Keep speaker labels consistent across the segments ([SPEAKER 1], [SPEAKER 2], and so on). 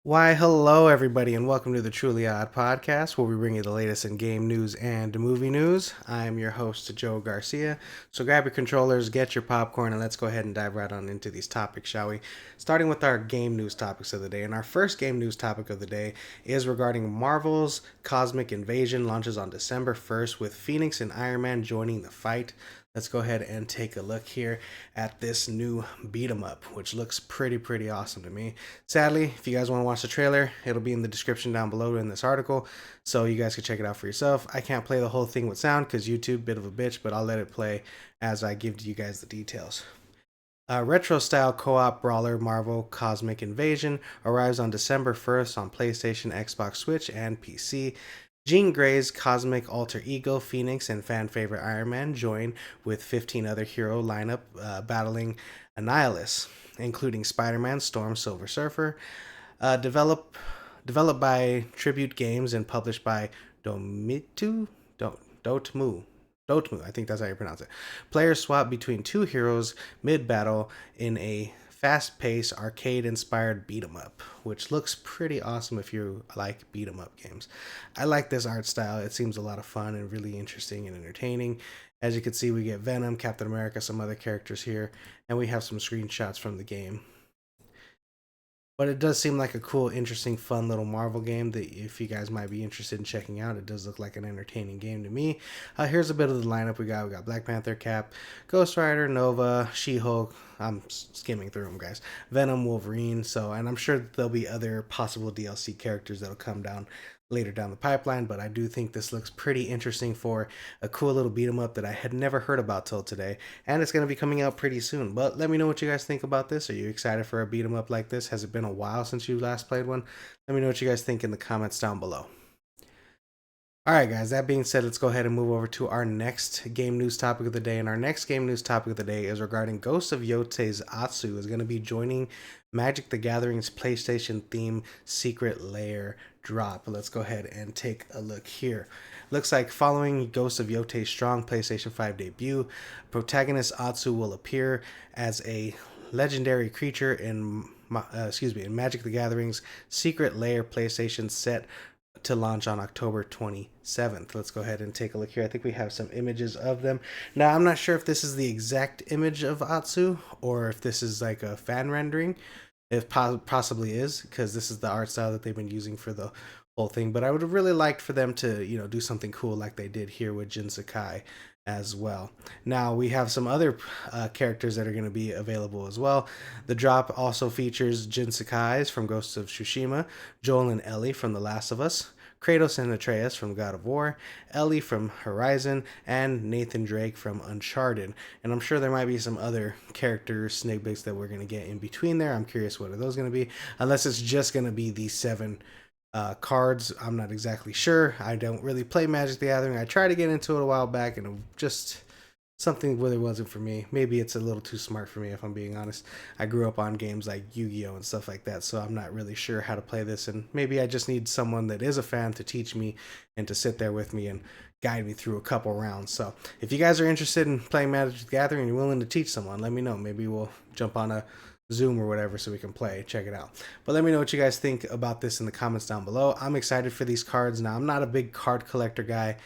[SPEAKER 1] Why, hello, everybody, and welcome to the Truly Odd Podcast, where we bring you the latest in game news and movie news. I'm your host, Joe Garcia. So grab your controllers, get your popcorn, and let's go ahead and dive right on into these topics, shall we? Starting with our game news topics of the day. And our first game news topic of the day is regarding Marvel's Cosmic Invasion launches on December 1st, with Phoenix and Iron Man joining the fight. Let's go ahead and take a look here at this new beat 'em up, which looks pretty awesome to me. Sadly, if you guys want to watch the trailer, it'll be in the description down below in this article, so you guys can check it out for yourself. I can't play the whole thing with sound because YouTube, bit of a bitch, but I'll let it play as I give you guys the details. Retro style co op brawler Marvel Cosmic Invasion arrives on December 1st on PlayStation, Xbox, Switch, and PC. Jean Grey's cosmic alter ego Phoenix and fan favorite Iron Man join with 15 other hero lineup battling Annihilus, including Spider Man, Storm, Silver Surfer. Uh, develop, Developed by Tribute Games and published by Domitu? Dotemu. Dotemu, I think that's how you pronounce it. Players swap between two heroes mid battle in a fast paced, arcade inspired beat 'em up, which looks pretty awesome if you like beat 'em up games. I like this art style, it seems a lot of fun and really interesting and entertaining. As you can see, we get Venom, Captain America, some other characters here, and we have some screenshots from the game. But it does seem like a cool, interesting, fun little Marvel game that if you guys might be interested in checking out, it does look like an entertaining game to me. Here's a bit of the lineup we got. We got Black Panther, Cap, Ghost Rider, Nova, She-Hulk. I'm skimming through them, guys. Venom, Wolverine. So, and I'm sure there'll be other possible DLC characters that'll come down later down the pipeline, but I do think this looks pretty interesting for a cool little beat 'em up that I had never heard about till today, and it's going to be coming out pretty soon. But let me know what you guys think about this. Are you excited for a beat 'em up like this? Has it been a while since you last played one? Let me know what you guys think in the comments down below. All right, guys, that being said, let's go ahead and move over to our next game news topic of the day. And our next game news topic of the day is regarding Ghost of Yotei's Atsu is going to be joining Magic the Gathering's PlayStation theme Secret Lair drop. Let's go ahead and take a look here. Looks like following Ghost of Yotei's strong PlayStation 5 debut, protagonist Atsu will appear as a legendary creature in Magic the Gathering's Secret Lair PlayStation set to launch on October 27th. Let's go ahead and take a look here. I think we have some images of them. Now, I'm not sure if this is the exact image of Atsu or if this is like a fan rendering. It possibly is, because this is the art style that they've been using for the whole thing. But I would have really liked for them to, do something cool like they did here with Jin Sakai as well. Now we have some other characters that are going to be available as well. The drop also features Jin Sakai's from Ghost of Tsushima, Joel and Ellie from The Last of Us, Kratos and Atreus from God of War, Ellie from Horizon, and Nathan Drake from Uncharted. And I'm sure there might be some other character snippets that we're going to get in between there. I'm curious what are those going to be, unless it's just going to be these seven cards. I'm not exactly sure. I don't really play Magic the Gathering. I tried to get into it a while back, and it just something really wasn't for me. Maybe it's a little too smart for me, if I'm being honest. I grew up on games like Yu-Gi-Oh and stuff like that, so I'm not really sure how to play this. And maybe I just need someone that is a fan to teach me and to sit there with me and guide me through a couple rounds. So if you guys are interested in playing Magic the Gathering and you're willing to teach someone, let me know. Maybe we'll jump on a Zoom or whatever so we can play. Check it out. But let me know what you guys think about this in the comments down below. I'm excited for these cards. Now, I'm not a big card collector guy,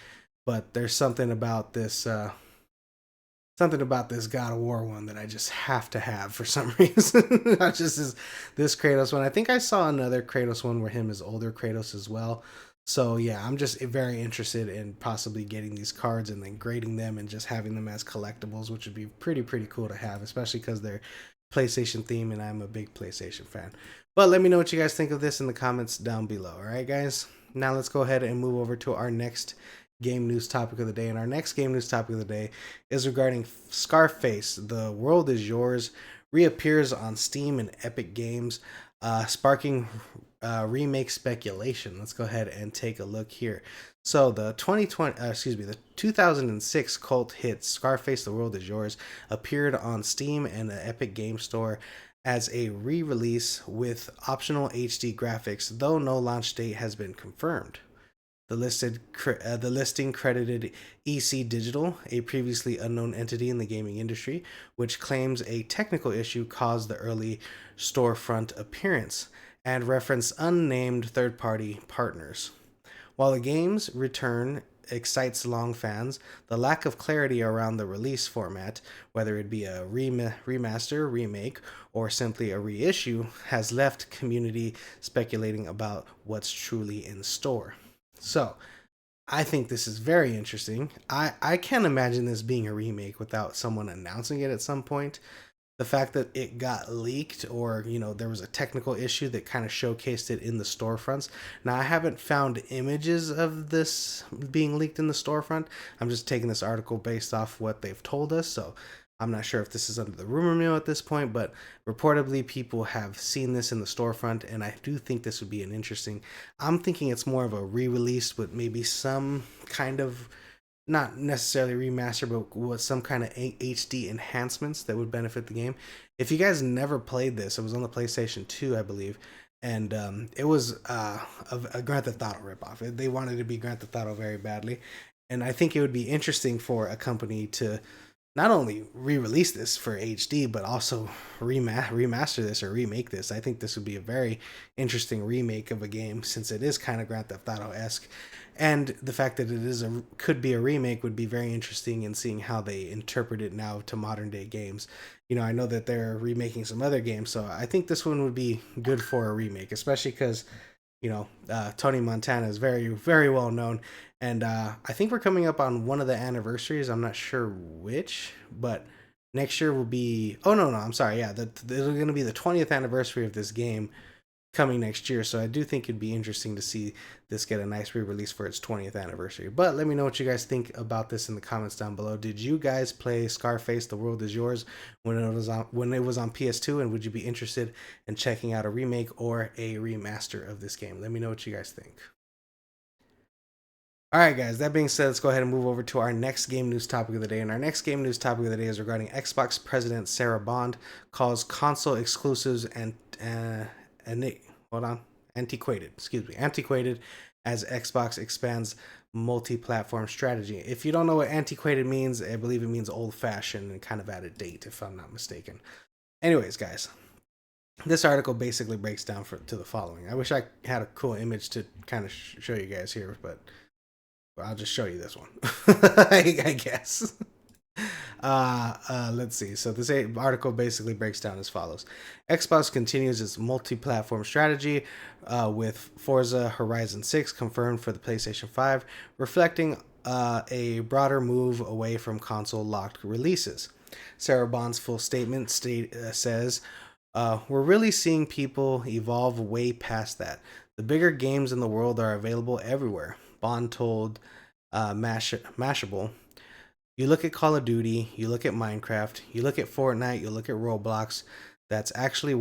[SPEAKER 1] but there's something about this God of War one that I just have to have for some reason. Not just this Kratos one. I think I saw another Kratos one where him is older Kratos as well. So yeah, I'm just very interested in possibly getting these cards and then grading them and just having them as collectibles, which would be pretty cool to have, especially because they're PlayStation theme and I'm a big PlayStation fan. But let me know what you guys think of this in the comments down below. All right, guys. Now let's go ahead and move over to our next game news topic of the day. And our next game news topic of the day is regarding Scarface. The World Is Yours reappears on Steam and Epic Games, sparking remake speculation. Let's go ahead and take a look here. So the 2006 cult hit Scarface: The World Is Yours appeared on Steam and the Epic Game Store as a re-release with optional HD graphics, though no launch date has been confirmed. The listing credited EC Digital, a previously unknown entity in the gaming industry, which claims a technical issue caused the early storefront appearance. and reference unnamed third party partners. While the game's return excites long fans, the lack of clarity around the release format, whether it be a remaster, remake, or simply a reissue, has left community speculating about what's truly in store. So, I think this is very interesting. I can't imagine this being a remake without someone announcing it at some point. The fact that it got leaked, or there was a technical issue that kind of showcased it in the storefronts. Now, I haven't found images of this being leaked in the storefront. I'm just taking this article based off what they've told us, so I'm not sure if this is under the rumor mill at this point, but reportedly people have seen this in the storefront, and I do think this would be an interesting. I'm thinking it's more of a re-release with maybe some kind of, not necessarily remaster, but with some kind of HD enhancements that would benefit the game. If you guys never played this, it was on the PlayStation 2, I believe, and it was a Grand Theft Auto ripoff. They wanted to be Grand Theft Auto very badly, and I think it would be interesting for a company to not only re-release this for HD, but also remaster this or remake this. I think this would be a very interesting remake of a game, since it is kind of Grand Theft Auto-esque, and the fact that it is could be a remake would be very interesting in seeing how they interpret it now to modern day games. I know that they're remaking some other games, so I think this one would be good for a remake, especially because Tony Montana is very, very well known. And I think we're coming up on one of the anniversaries. I'm not sure which, but next year will be. Oh, no, I'm sorry. Yeah, it's going to be the 20th anniversary of this game coming next year. So I do think it'd be interesting to see this get a nice re-release for its 20th anniversary. But let me know what you guys think about this in the comments down below. Did you guys play Scarface: The World Is Yours when it was on PS2, and would you be interested in checking out a remake or a remaster of this game? Let me know what you guys think. All right, guys, that being said, let's go ahead and move over to our next game news topic of the day. And our next game news topic of the day is regarding Xbox President Sarah Bond calls console exclusives and hold on, antiquated. Excuse me, antiquated, as Xbox expands multi-platform strategy. If you don't know what antiquated means, I believe it means old-fashioned and kind of out of date, if I'm not mistaken. Anyways, guys, this article basically breaks down to the following. I wish I had a cool image to kind of show you guys here, but I'll just show you this one. I guess. Let's see. So this article basically breaks down as follows. Xbox continues its multi-platform strategy with Forza Horizon 6 confirmed for the PlayStation 5, reflecting a broader move away from console-locked releases. Sarah Bond's full statement says, we're really seeing people evolve way past that. The bigger games in the world are available everywhere. Bond told Mashable, you look at Call of Duty, you look at Minecraft, you look at Fortnite, you look at Roblox. That's actually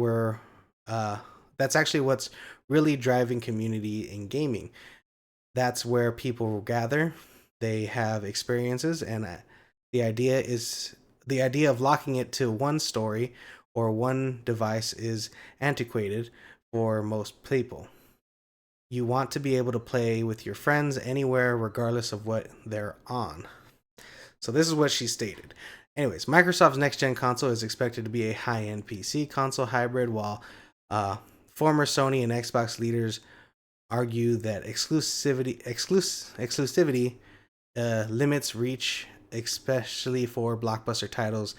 [SPEAKER 1] what's really driving community in gaming. That's where people gather. They have experiences, and the idea of locking it to one story or one device is antiquated for most people. You want to be able to play with your friends anywhere, regardless of what they're on. So this is what she stated. Anyways, Microsoft's next-gen console is expected to be a high-end PC console hybrid, while former Sony and Xbox leaders argue that exclusivity limits reach, especially for blockbuster titles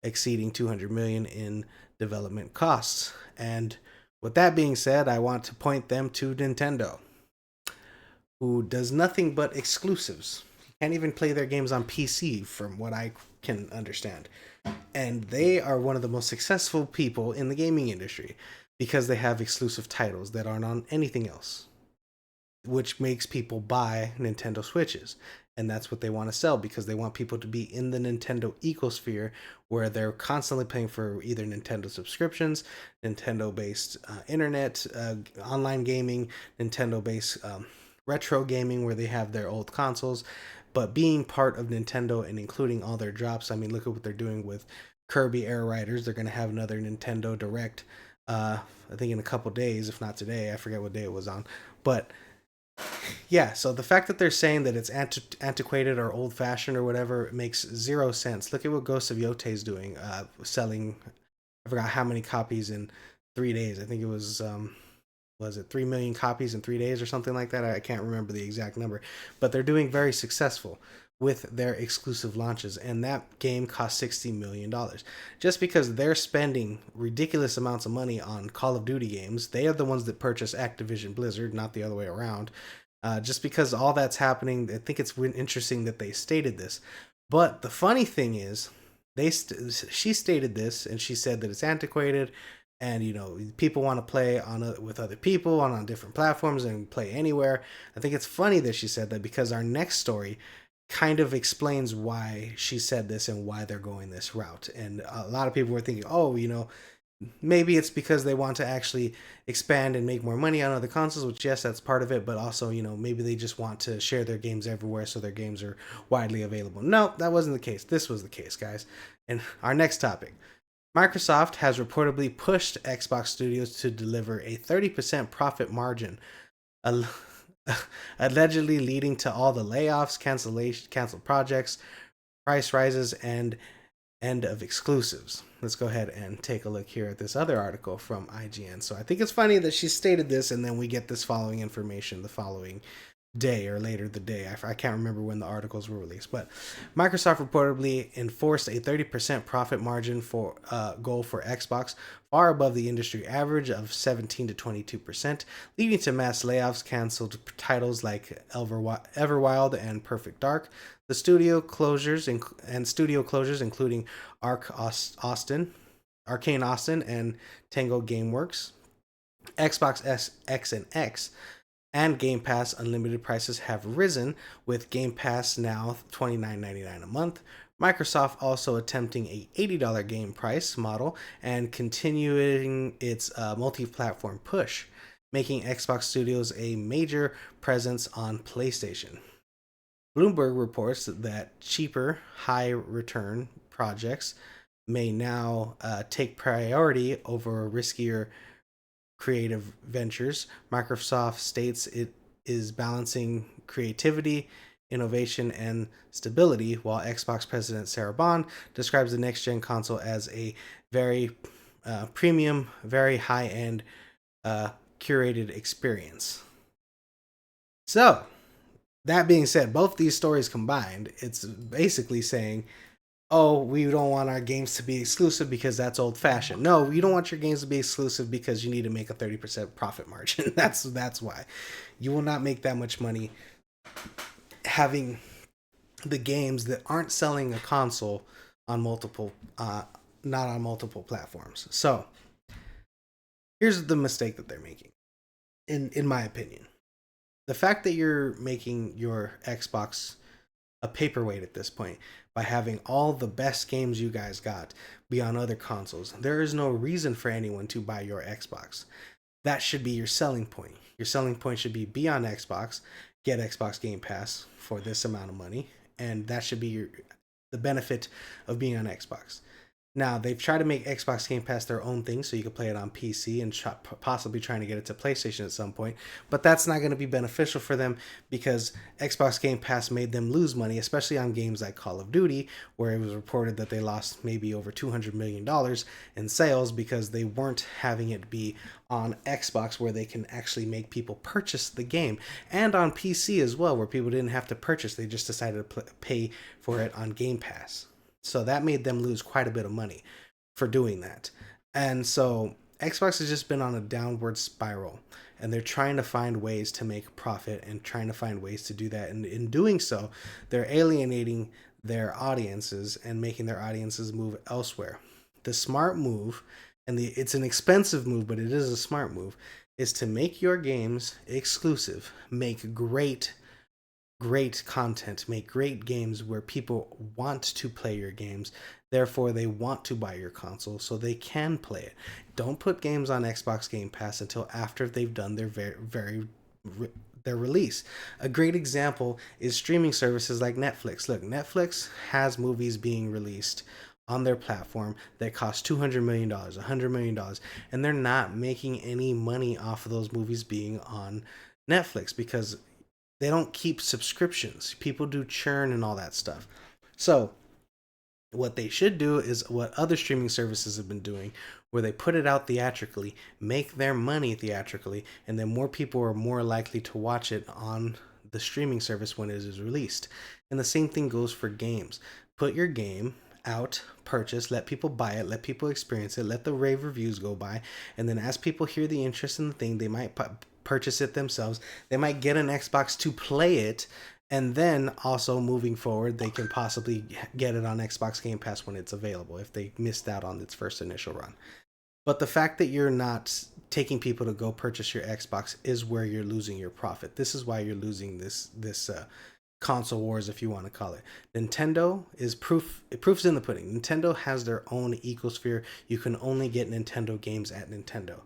[SPEAKER 1] exceeding $200 million in development costs. And with that being said, I want to point them to Nintendo, who does nothing but exclusives. Can't even play their games on PC, from what I can understand. And they are one of the most successful people in the gaming industry because they have exclusive titles that aren't on anything else, which makes people buy Nintendo Switches. And that's what they want to sell, because they want people to be in the Nintendo ecosphere, where they're constantly paying for either Nintendo subscriptions, Nintendo-based internet, online gaming, Nintendo-based retro gaming, where they have their old consoles. But being part of Nintendo and including all their drops, I mean, look at what they're doing with Kirby Air Riders. They're going to have another Nintendo Direct, I think in a couple days, if not today. I forget what day it was on. But yeah, so the fact that they're saying that it's antiquated or old-fashioned or whatever makes zero sense. Look at what Ghost of Yotei is doing, selling, I forgot how many copies in 3 days. I think it was was it 3 million copies in 3 days or something like that? I can't remember the exact number, but they're doing very successful with their exclusive launches, and that game cost $60 million. Just because they're spending ridiculous amounts of money on Call of Duty games, they are the ones that purchase Activision Blizzard, not the other way around. Just because all that's happening, I think it's interesting that they stated this. But the funny thing is, she stated this, and she said that it's antiquated, and people want to play with other people on different platforms and play anywhere. I think it's funny that she said that, because our next story kind of explains why she said this and why they're going this route. And a lot of people were thinking, oh, maybe it's because they want to actually expand and make more money on other consoles, which, yes, that's part of it, but also, maybe they just want to share their games everywhere so their games are widely available. No, that wasn't the case. This was the case, guys. And our next topic. Microsoft has reportedly pushed Xbox Studios to deliver a 30% profit margin, allegedly leading to all the layoffs, canceled projects, price rises, and end of exclusives. Let's go ahead and take a look here at this other article from IGN. So I think it's funny that she stated this, and then we get this following information the following day or later the day. I can't remember when the articles were released, but Microsoft reportedly enforced a 30% profit margin for goal for Xbox, far above the industry average of 17 to 22%, leading to mass layoffs, canceled titles like Everwild and Perfect Dark. The studio closures including Arcane Austin, and Tango Gameworks. Xbox X and X and Game Pass Unlimited prices have risen, with Game Pass now $29.99 a month. Microsoft also attempting a $80 game price model and continuing its multi-platform push, making Xbox Studios a major presence on PlayStation. Bloomberg reports that cheaper, high-return projects may now take priority over riskier creative ventures. Microsoft states it is balancing creativity, innovation, and stability, while Xbox President Sarah Bond describes the next gen console as a very premium, very high end, curated experience. So, that being said, both these stories combined, it's basically saying, oh, we don't want our games to be exclusive because that's old fashioned. No, you don't want your games to be exclusive because you need to make a 30% profit margin. That's why. You will not make that much money having the games that aren't selling a console on multiple not on multiple platforms. So, here's the mistake that they're making, in my opinion. The fact that you're making your Xbox a paperweight at this point by having all the best games you guys got be on other consoles. There is no reason for anyone to buy your Xbox. That should be your selling point. Your selling point should be on Xbox, get Xbox Game Pass for this amount of money, and that should be the benefit of being on Xbox. Now, they've tried to make Xbox Game Pass their own thing so you can play it on PC and possibly trying to get it to PlayStation at some point. But that's not going to be beneficial for them because Xbox Game Pass made them lose money, especially on games like Call of Duty, where it was reported that they lost maybe over $200 million in sales because they weren't having it be on Xbox where they can actually make people purchase the game. And on PC as well, where people didn't have to purchase. They just decided to pay for it on Game Pass. So that made them lose quite a bit of money for doing that. And so Xbox has just been on a downward spiral, and they're trying to find ways to make profit and trying to find ways to do that. And in doing so, they're alienating their audiences and making their audiences move elsewhere. The smart move, and it's an expensive move, but it is a smart move, is to make your games exclusive, make great content, make great games where people want to play your games, therefore they want to buy your console so they can play it. Don't put games on Xbox Game Pass until after they've done their release. A great example is streaming services like Netflix. Look, Netflix has movies being released on their platform that cost $200 million, $100 million, and they're not making any money off of those movies being on Netflix because they don't keep subscriptions. People do churn and all that stuff. So what they should do is what other streaming services have been doing, where they put it out theatrically, make their money theatrically, and then more people are more likely to watch it on the streaming service when it is released. And the same thing goes for games. Put your game out, purchase, let people buy it, let people experience it, let the rave reviews go by, and then as people hear the interest in the thing, they might purchase it themselves. They might get an Xbox to play it, and then also moving forward, they can possibly get it on Xbox Game Pass when it's available if they missed out on its first initial run. But the fact that you're not taking people to go purchase your Xbox is where you're losing your profit. This is why you're losing this console wars, if you want to call it. Nintendo is proof's in the pudding. Nintendo has their own ecosphere. You can only get Nintendo games at Nintendo.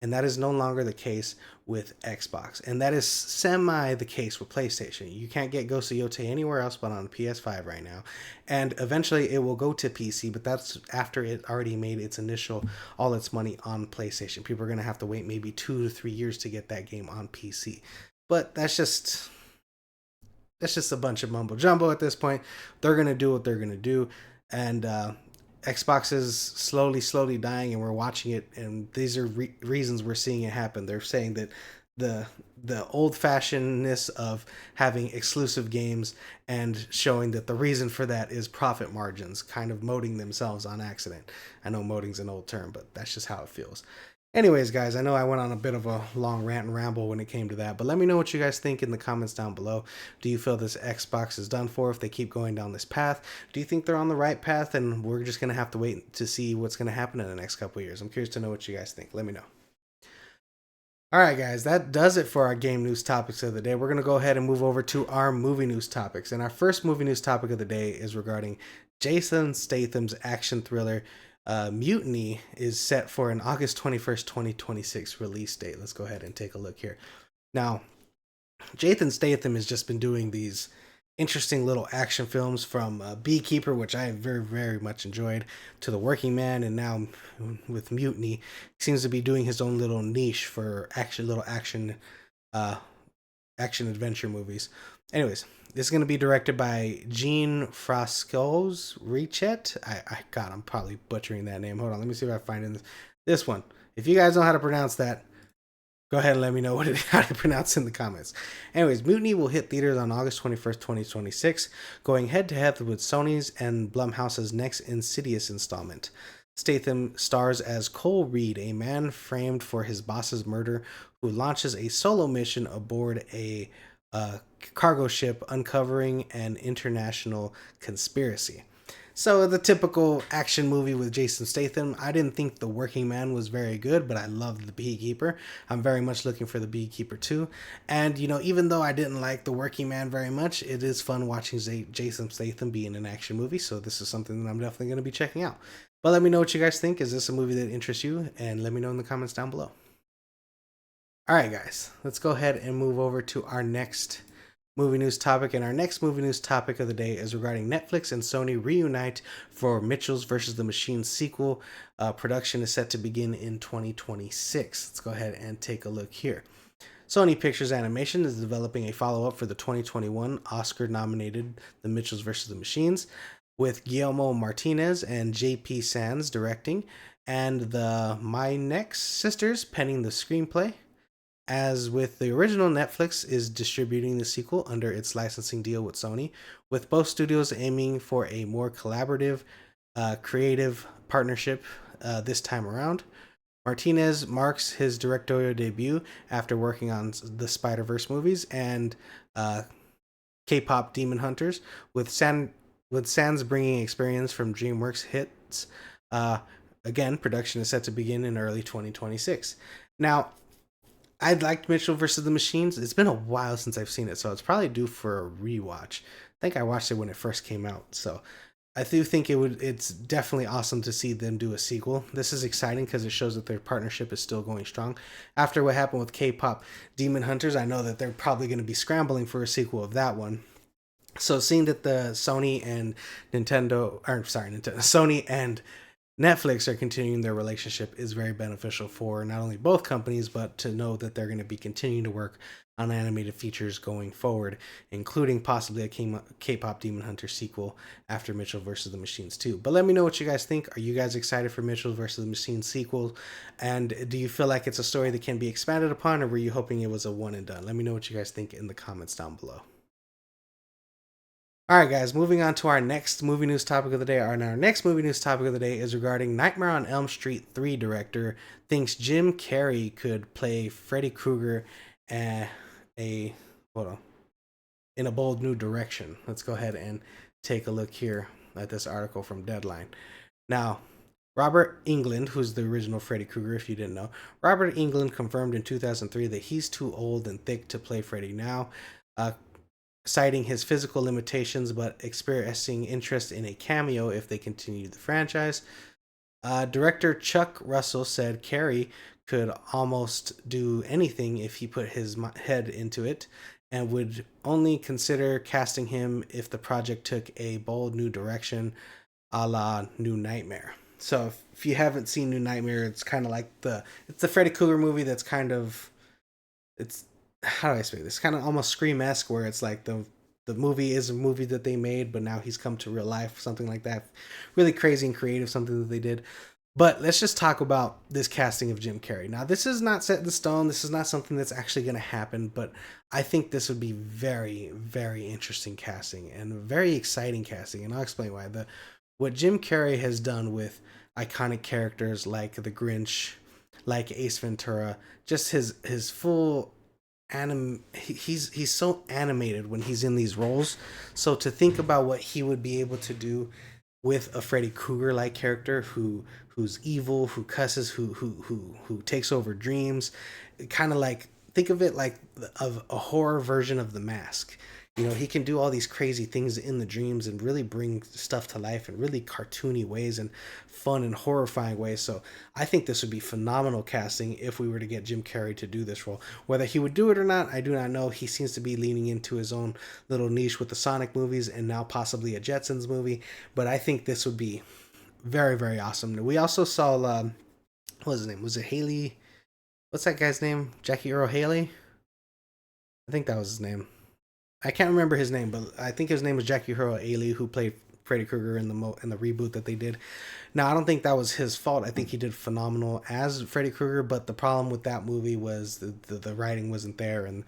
[SPEAKER 1] And that is no longer the case with Xbox. And that is semi the case with PlayStation. You can't get Ghost of Yotei anywhere else but on PS5 right now. And eventually it will go to PC, but that's after it already made its initial, all its money on PlayStation. People are going to have to wait maybe 2 to 3 years to get that game on PC. But that's just a bunch of mumbo jumbo at this point. They're going to do what they're going to do. And Xbox is slowly dying, and we're watching it, and these are reasons we're seeing it happen. They're saying that the old-fashionedness of having exclusive games and showing that the reason for that is profit margins, kind of moding themselves on accident. I know moding's an old term, but that's just how it feels. Anyways, guys, I know I went on a bit of a long rant and ramble when it came to that, but let me know what you guys think in the comments down below. Do you feel this Xbox is done for if they keep going down this path? Do you think they're on the right path and we're just going to have to wait to see what's going to happen in the next couple of years? I'm curious to know what you guys think. Let me know. Alright guys, that does it for our game news topics of the day. We're going to go ahead and move over to our movie news topics. And our first movie news topic of the day is regarding Jason Statham's action thriller Mutiny is set for an August 21st, 2026 release date. Let's go ahead and take a look here. Now, Jason Statham has just been doing these interesting little action films from Beekeeper, which I very, very much enjoyed, to The Working Man, and now with Mutiny, he seems to be doing his own little niche for action adventure movies. Anyways, this is going to be directed by Jean Frasco's Richet. God, I'm probably butchering that name. Hold on, let me see if I find this one. If you guys know how to pronounce that, go ahead and let me know how to pronounce it in the comments. Anyways, Mutiny will hit theaters on August 21st, 2026, going head-to-head with Sony's and Blumhouse's next Insidious installment. Statham stars as Cole Reed, a man framed for his boss's murder who launches a solo mission aboard a cargo ship uncovering an international conspiracy. So the typical action movie with Jason Statham. I didn't think The Working Man was very good, but I loved The Beekeeper. I'm very much looking for The Beekeeper 2. And, even though I didn't like The Working Man very much, it is fun watching Jason Statham be in an action movie, so this is something that I'm definitely going to be checking out. But let me know what you guys think. Is this a movie that interests you? And let me know in the comments down below. Alright guys, let's go ahead and move over to our next movie news topic. And our next movie news topic of the day is regarding Netflix and Sony reunite for Mitchell's vs. the Machines sequel. Production is set to begin in 2026. Let's go ahead and take a look here. Sony Pictures Animation is developing a follow-up for the 2021 Oscar-nominated The Mitchells vs. the Machines, with Guillermo Martinez and J.P. Sands directing, and the My Next sisters penning the screenplay. As with the original, Netflix is distributing the sequel under its licensing deal with Sony, with both studios aiming for a more collaborative, creative partnership this time around. Martinez marks his directorial debut after working on the Spider-Verse movies and K-pop Demon Hunters, with Sands bringing experience from DreamWorks hits. Again, production is set to begin in early 2026. Now, I liked Mitchell vs. the Machines. It's been a while since I've seen it, so it's probably due for a rewatch. I think I watched it when it first came out, so I do think it's definitely awesome to see them do a sequel. This is exciting because it shows that their partnership is still going strong. After what happened with K-pop Demon Hunters, I know that they're probably going to be scrambling for a sequel of that one. So seeing that the Sony and Netflix are continuing their relationship is very beneficial for not only both companies, but to know that they're going to be continuing to work on animated features going forward, including possibly a K-pop Demon Hunter sequel after Mitchell vs. the Machines 2. But let me know what you guys think. Are you guys excited for Mitchell vs. the Machines sequel? And do you feel like it's a story that can be expanded upon, or were you hoping it was a one and done? Let me know what you guys think in the comments down below. All right, guys, moving on to our next movie news topic of the day. Our next movie news topic of the day is regarding Nightmare on Elm Street 3 director thinks Jim Carrey could play Freddy Krueger a hold on, in a bold new direction. Let's go ahead and take a look here at this article from Deadline. Now, Robert Englund, who's the original Freddy Krueger, if you didn't know, Robert Englund confirmed in 2003 that he's too old and thick to play Freddy now. Citing his physical limitations but expressing interest in a cameo if they continue the franchise. Director Chuck Russell said Carrey could almost do anything if he put his head into it, and would only consider casting him if the project took a bold new direction, a la New Nightmare. So if you haven't seen New Nightmare, it's kind of like it's the Freddy Krueger movie that's kind of, it's, how do I say this? Kind of almost Scream-esque, where it's like the movie is a movie that they made, but now he's come to real life, something like that. Really crazy and creative, something that they did. But let's just talk about this casting of Jim Carrey. Now, this is not set in stone. This is not something that's actually going to happen, but I think this would be very, very interesting casting and very exciting casting, and I'll explain why. What Jim Carrey has done with iconic characters like the Grinch, like Ace Ventura, just his full he's so animated when he's in these roles. So to think about what he would be able to do with a Freddy Krueger like character who's evil, who cusses, who takes over dreams, kind of like, think of it like of a horror version of The Mask. You know, he can do all these crazy things in the dreams and really bring stuff to life in really cartoony ways and fun and horrifying ways. So I think this would be phenomenal casting if we were to get Jim Carrey to do this role. Whether he would do it or not, I do not know. He seems to be leaning into his own little niche with the Sonic movies and now possibly a Jetsons movie. But I think this would be very, very awesome. We also saw, what was his name? Was it Haley? What's that guy's name? Jackie Earl Haley? I think that was his name. I can't remember his name, but I think his name was Jackie Earle Haley, who played Freddy Krueger in the reboot that they did. Now, I don't think that was his fault. I think he did phenomenal as Freddy Krueger, but the problem with that movie was the writing wasn't there and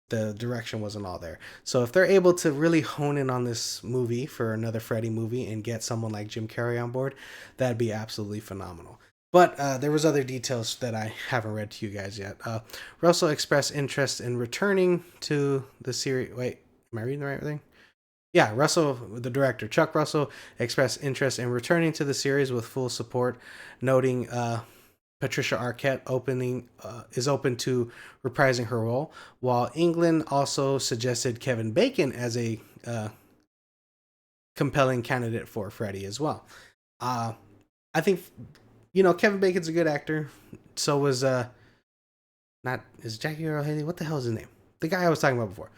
[SPEAKER 1] the direction wasn't all there. So if they're able to really hone in on this movie for another Freddy movie and get someone like Jim Carrey on board, that'd be absolutely phenomenal. But there was other details that I haven't read to you guys yet. Russell expressed interest in returning to the series. Wait, am I reading the right thing? Yeah, Russell, the director, Chuck Russell, expressed interest in returning to the series with full support, noting Patricia Arquette is open to reprising her role, while Englund also suggested Kevin Bacon as a compelling candidate for Freddy as well. I think, Kevin Bacon's a good actor. So was is Jackie Earle Haley? What the hell is his name? The guy I was talking about before.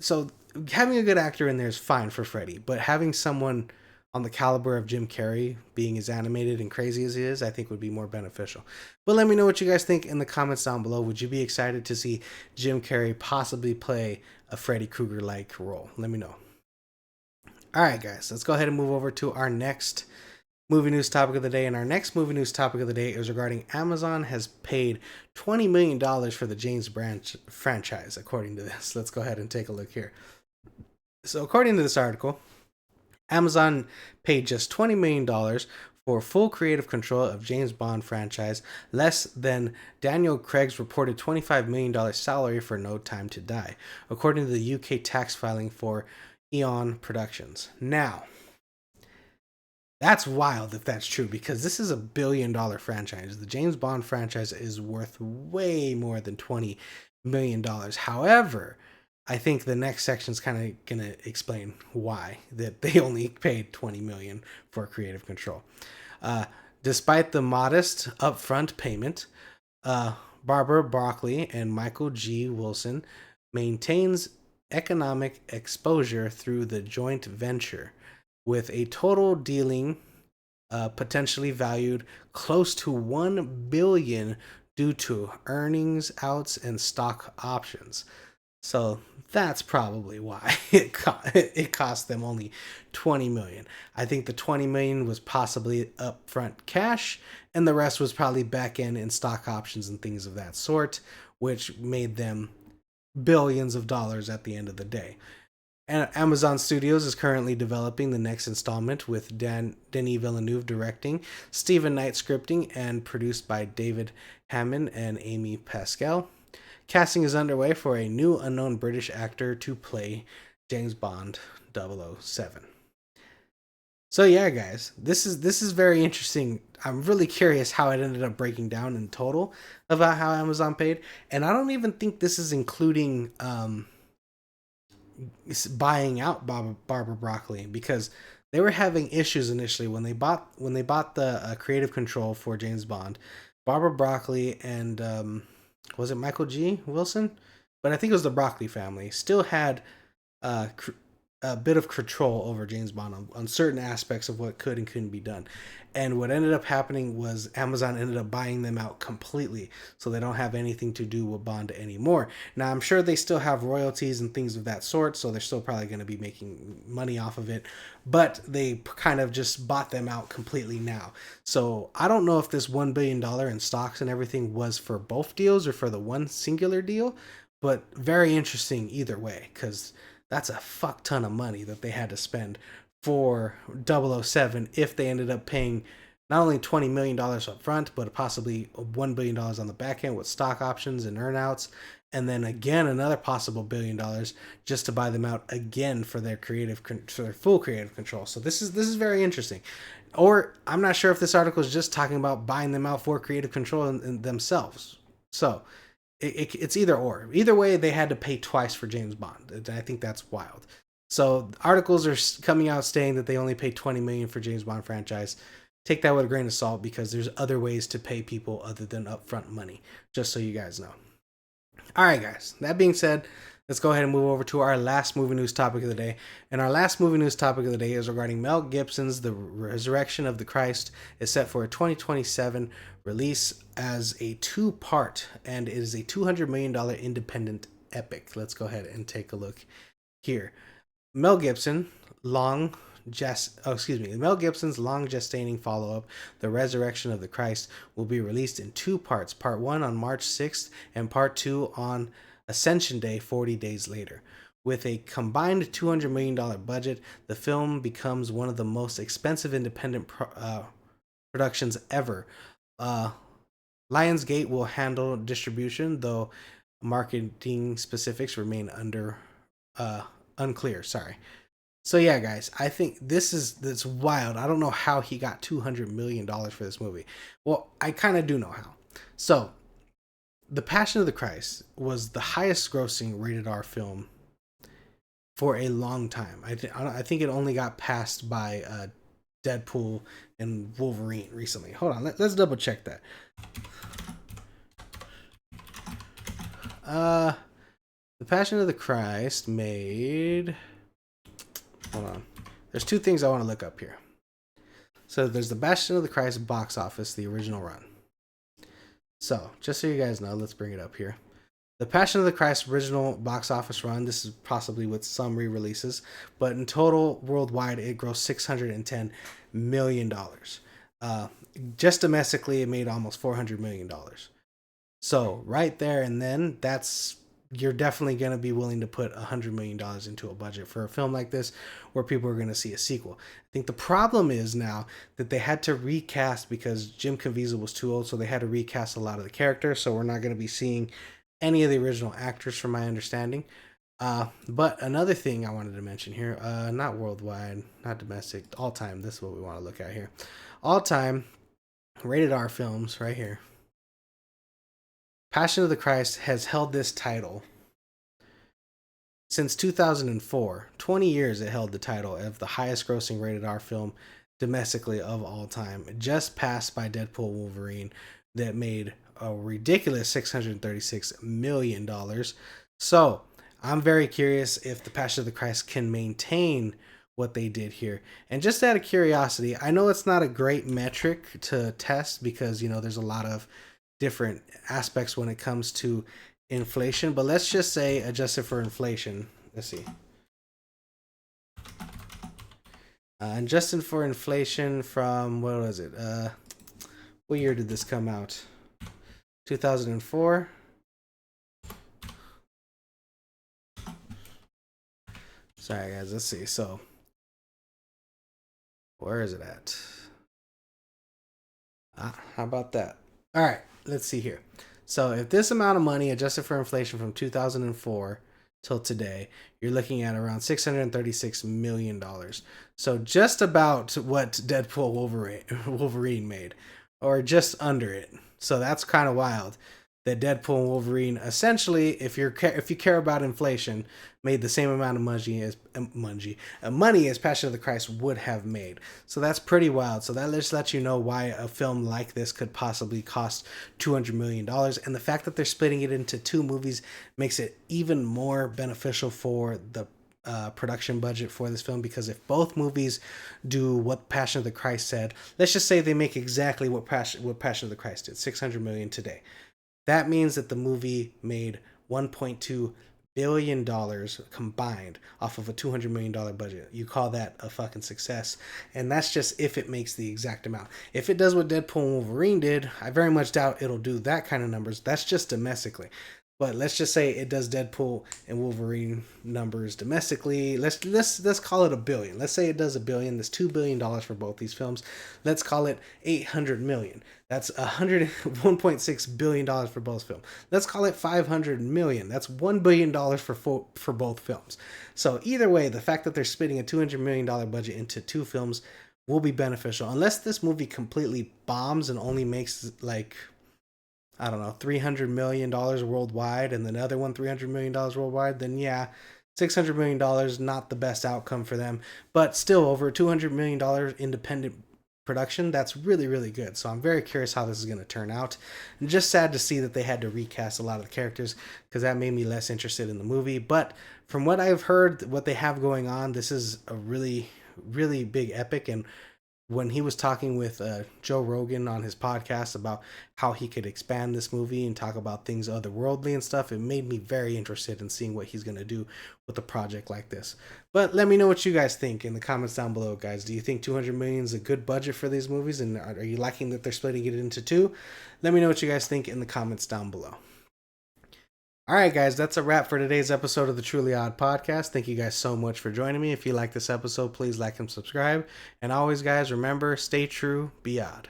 [SPEAKER 1] So having a good actor in there is fine for Freddy, but having someone on the caliber of Jim Carrey being as animated and crazy as he is, I think would be more beneficial. But let me know what you guys think in the comments down below. Would you be excited to see Jim Carrey possibly play a Freddy Krueger like role? Let me know. All right, guys, let's go ahead and move over to our next movie news topic of the day. And our next movie news topic of the day is regarding Amazon has paid $20 million for the James Bond franchise, according to this. Let's go ahead and take a look here. So according to this article, Amazon paid just $20 million for full creative control of James Bond franchise, less than Daniel Craig's reported $25 million salary for No Time to Die, according to the UK tax filing for Eon Productions. Now, that's wild if that's true, because this is a $1 billion franchise. The James Bond franchise is worth way more than $20 million. However, I think the next section is kind of going to explain why that they only paid $20 million for creative control. Despite the modest upfront payment, Barbara Broccoli and Michael G. Wilson maintains economic exposure through the joint venture, with a total dealing potentially valued close to 1 billion due to earnings outs and stock options. So that's probably why it cost them only 20 million. I think the 20 million was possibly upfront cash, and the rest was probably back end in stock options and things of that sort, which made them billions of dollars at the end of the day. And Amazon Studios is currently developing the next installment with Denis Villeneuve directing, Stephen Knight scripting, and produced by David Hammond and Amy Pascal. Casting is underway for a new unknown British actor to play James Bond 007. So yeah, guys, this is very interesting. I'm really curious how it ended up breaking down in total about how Amazon paid, and I don't even think this is including buying out Barbara Broccoli, because they were having issues initially when they bought the creative control for James Bond. Barbara Broccoli and was it Michael G. Wilson? But I think it was the Broccoli family. Still had uh, a bit of control over James Bond on certain aspects of what could and couldn't be done. And what ended up happening was Amazon ended up buying them out completely, so they don't have anything to do with Bond anymore. Now, I'm sure they still have royalties and things of that sort, so they're still probably going to be making money off of it, but they kind of just bought them out completely now. So I don't know if this $1 billion in stocks and everything was for both deals or for the one singular deal, but very interesting either way, because that's a fuck ton of money that they had to spend for 007 if they ended up paying not only $20 million up front, but possibly $1 billion on the back end with stock options and earnouts. And then again, another possible $1 billion just to buy them out again for their full creative control. So this is very interesting. Or I'm not sure if this article is just talking about buying them out for creative control in themselves. So it's either or. Either way, they had to pay twice for James Bond. And I think that's wild. So articles are coming out saying that they only paid 20 million for James Bond franchise. Take that with a grain of salt, because there's other ways to pay people other than upfront money. Just so you guys know. All right, guys. That being said, let's go ahead and move over to our last movie news topic of the day. And our last movie news topic of the day is regarding Mel Gibson's The Resurrection of the Christ. Is set for a 2027 release as a two-part, and it is a $200 million independent epic. Let's go ahead and take a look here. Mel Gibson's long gestating follow-up, The Resurrection of the Christ, will be released in two parts. Part 1 on March 6th and Part 2 on Ascension Day 40 days later. With a combined $200 million budget, the film becomes one of the most expensive independent productions ever. Lionsgate will handle distribution, though marketing specifics remain unclear. Sorry. So yeah, guys, I think that's wild. I don't know how he got $200 million for this movie. Well, I kind of do know how. So, The Passion of the Christ was the highest grossing rated R film for a long time. I think it only got passed by Deadpool and Wolverine recently. Hold on, let's double check that. The Passion of the Christ made... Hold on. There's two things I want to look up here. So there's The Passion of the Christ box office, the original run. So, just so you guys know, let's bring it up here. The Passion of the Christ original box office run, this is possibly with some re-releases, but in total, worldwide, it grossed $610 million. Just domestically, it made almost $400 million. So, right there and then, you're definitely going to be willing to put $100 million into a budget for a film like this where people are going to see a sequel. I think the problem is now that they had to recast because Jim Caviezel was too old, so they had to recast a lot of the characters, so we're not going to be seeing any of the original actors from my understanding. But another thing I wanted to mention here, not worldwide, not domestic, all time, this is what we want to look at here. All time rated R films right here. Passion of the Christ has held this title since 2004. 20 years it held the title of the highest grossing rated R film domestically of all time, just passed by Deadpool Wolverine that made a ridiculous $636 million. So I'm very curious if The Passion of the Christ can maintain what they did here. And just out of curiosity, I know it's not a great metric to test because, there's a lot of different aspects when it comes to inflation, but let's just say adjusted for inflation. Let's see. Adjusted for inflation from, what was it? What year did this come out? 2004. Sorry, guys. Let's see. So, where is it at? How about that? All right. Let's see here. So, if this amount of money adjusted for inflation from 2004 till today, you're looking at around $636 million. So, just about what Deadpool Wolverine made, or just under it. So, that's kind of wild. That Deadpool and Wolverine, essentially, if you care about inflation, made the same amount of money as Passion of the Christ would have made. So that's pretty wild. So that just lets you know why a film like this could possibly cost $200 million. And the fact that they're splitting it into two movies makes it even more beneficial for the production budget for this film, because if both movies do what Passion of the Christ said, let's just say they make exactly what Passion of the Christ did, $600 million today. That means that the movie made $1.2 billion combined off of a $200 million budget. You call that a fucking success. And that's just if it makes the exact amount. If it does what Deadpool and Wolverine did, I very much doubt it'll do that kind of numbers. That's just domestically. But let's just say it does Deadpool and Wolverine numbers domestically. Let's call it $1 billion. Let's say it does $1 billion. That's $2 billion for both these films. Let's call it $800 million. That's $1.6 billion for both films. Let's call it $500 million. That's $1 billion for both films. So either way, the fact that they're splitting a $200 million budget into two films will be beneficial. Unless this movie completely bombs and only makes like, I don't know, $300 million worldwide, and the other one $300 million worldwide, then yeah, $600 million, not the best outcome for them. But still, over $200 million independent production, that's really, really good. So I'm very curious how this is going to turn out. And just sad to see that they had to recast a lot of the characters, because that made me less interested in the movie. But from what I've heard, what they have going on, this is a really, really big epic. And when he was talking with Joe Rogan on his podcast about how he could expand this movie and talk about things otherworldly and stuff, it made me very interested in seeing what he's going to do with a project like this. But let me know what you guys think in the comments down below, guys. Do you think $200 million is a good budget for these movies? And are you liking that they're splitting it into two? Let me know what you guys think in the comments down below. All right, guys, that's a wrap for today's episode of the Truly Odd Podcast. Thank you guys so much for joining me. If you like this episode, please like and subscribe. And always, guys, remember, stay true, be odd.